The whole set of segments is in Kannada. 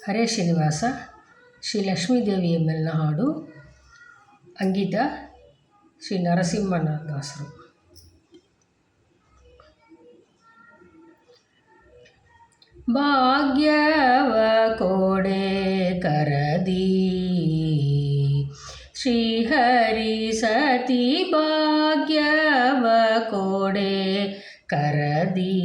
ಹರೇ ಶ್ರೀನಿವಾಸ. ಶ್ರೀ ಲಕ್ಷ್ಮೀದೇವಿಯ ಮೇಲಿನ ಹಾಡು. ಅಂಕಿತ ಶ್ರೀ ನರಸಿಂಹದಾಸರು. ಭಾಗ್ಯವ ಕೊಡೆ ಕರದಿ ಶ್ರೀಹರಿ ಸತಿ ಭಾಗ್ಯವ ಕೊಡೆ ಕರದಿ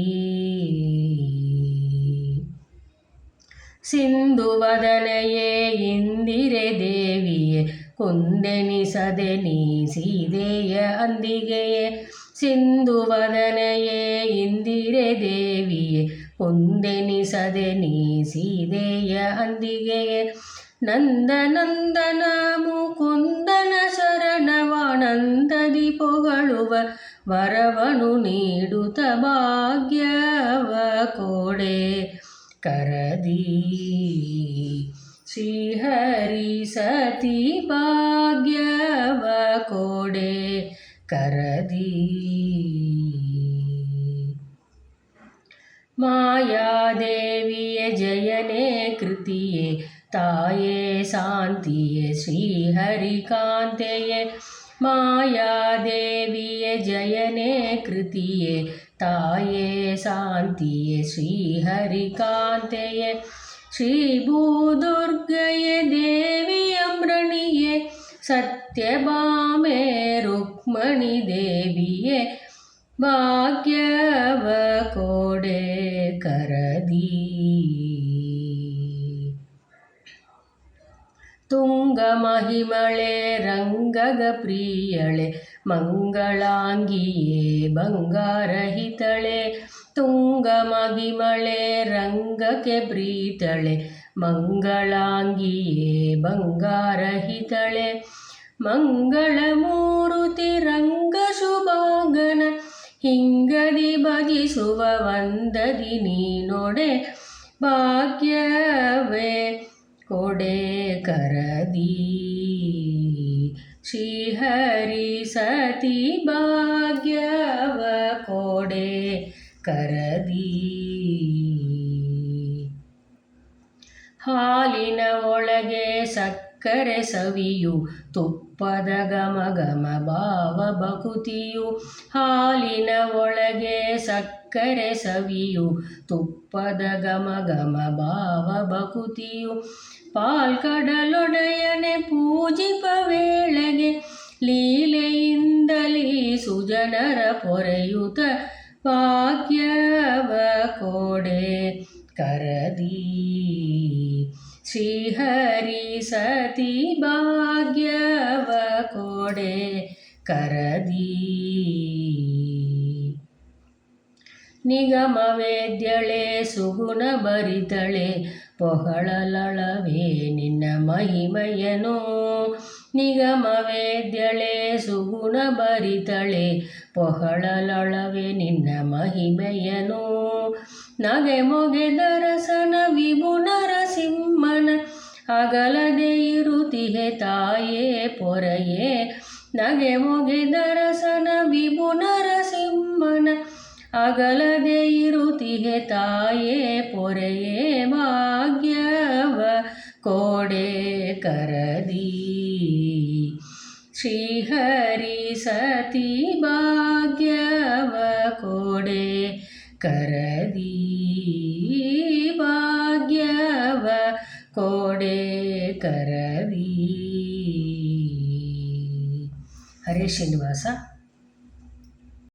ಸಿಂಧುವದನೆಯೇ ಇಂದಿರೆ ದೇವಿಯೇ ಕುಂದೆನಿಸದೆ ನೀಸಿದೆಯ ಅಂದಿಗೆಯೇ ಸಿಂಧುವದನೆಯೇ ಇಂದಿರೆ ದೇವಿಯೇ ಕುಂದೆನಿಸದೆ ನೀಸಿದೆಯ ಅಂದಿಗೆಯೇ ನಂದನಂದನ ಮುಕುಂದನ ಶರಣವಾನಂದದಿ ಪೊಗಳುವ ವರವನು ನೀಡುತ್ತ ಭಾಗ್ಯವ ಕೊಡೆ ಕರದಿ ಶ್ರೀಹರಿ ಸತಿ ಭಾಗ್ಯವ ಕೊಡೆ ಕರದಿ ಮಾಯಾದೇವಿಯ ಜಯನೇ ಕೃತಿಯೇ ತಾಯೇ ಶಾಂತಿಯೇ ಶ್ರೀಹರಿಕಾಂತೆಯೇ ಮಾಯಾದೇವಿಯ ಜಯನೇ ಕೃತಿಯೇ ತಾಯೇ ಶಾಂತಿಯೇ ಶ್ರೀಹರಿಕಾಂತೆಯೇ ಶ್ರೀ ಭೂದುರ್ಗಯೇ ದೇವಿಯಂಬ್ರಣಿಯೇ ಸತ್ಯಭಾಮೆ ರುಕ್ಮಣಿ ದೇವಿಯೇ ಭಾಗ್ಯವ ಕೊಡೆ ಕರದಿ ತುಂಗ ಮಹಿಮಳೆ ರಂಗಗ ಪ್ರಿಯಳೆ ಮಂಗಳಾಂಗಿಯೇ ಬಂಗಾರಹಿತಳೆ ತುಂಗ ಮಹಿಮಳೆ ರಂಗಕ್ಕೆ ಪ್ರೀತಳೆ ಮಂಗಳಾಂಗಿಯೇ ಬಂಗಾರಹಿತಳೆ ಮಂಗಳಮೂರುತಿ ರಂಗ ಶುಭಾಂಗನ ಹಿಂಗದಿ ಭಜಿಸುವ ವಂದದಿ ನೀನೊಡೆ ಭಾಗ್ಯವೇ ಕೊಡೆ ಕರದಿ ಶ್ರೀಹರಿ ಸತಿ ಭಾಗ್ಯವ ಕೊಡೆ ಕರದಿ ಹಾಲಿನ ಒಳಗೆ ಸಕ್ಕರೆ ಸವಿಯು ತುಪ್ಪದ ಘಮ ಘಮ ಭಾವ ಭಕುತಿಯು ಹಾಲಿನ ಒಳಗೆ ಸಕ್ಕರೆ ಸವಿಯು ತುಪ್ಪದ ಘಮ ಘಮ ಭಾವ ಭಕುತಿಯು ಪಾಲ್ಕಡಲೊಡೆಯನೆ ಪೂಜಿಪ ವೇಳೆಗೆ ಲೀಲೆಯಿಂದಲೀ ಸುಜನರ ಪೊರೆಯುತ ಭಾಗ್ಯವ ಕೊಡೆ ಕರದಿ ಶ್ರೀಹರಿ ಸತಿ ಭಾಗ್ಯವ ಕೊಡೆ ಕರದಿ ನಿಗಮ ವೇದ್ಯಳೆ ಸುಗುಣ ಭರಿತಳೆ ಪೊಗಳಲಳವೇ ನಿನ್ನ ಮಹಿಮೆಯನು ನಿಗಮ ವೇದ್ಯಳೆ ಸುಗುಣ ಭರಿತಳೆ ಪೊಗಳಲಳವೇ ನಿನ್ನ ಮಹಿಮೆಯನು ನಗೆ ಮೊಗೆದರಸನ ವಿಭು ನರಸಿಂಹನ ಅಗಲದೆ ಇರುತಿಹೆ ತಾಯೇ ಪೊರೆಯೇ ನಗೆ ಮೊಗೆದರಸನ ವಿಭು ನರಸಿಂಹನ ಅಗಲದೆ ಇರುತಿಹೆ ತಾಯೇ ಪೊರೆಯೇ ಭಾಗ್ಯವ ಕೊಡೆ ಕರದಿ ಶ್ರೀಹರಿ ಸತಿ ಭಾಗ್ಯವ ಕೊಡೆ ಕರದಿ ಭಾಗ್ಯವ ಕೊಡೆ ಕರದಿ. ಹರೇ ಶ್ರೀನಿವಾಸ.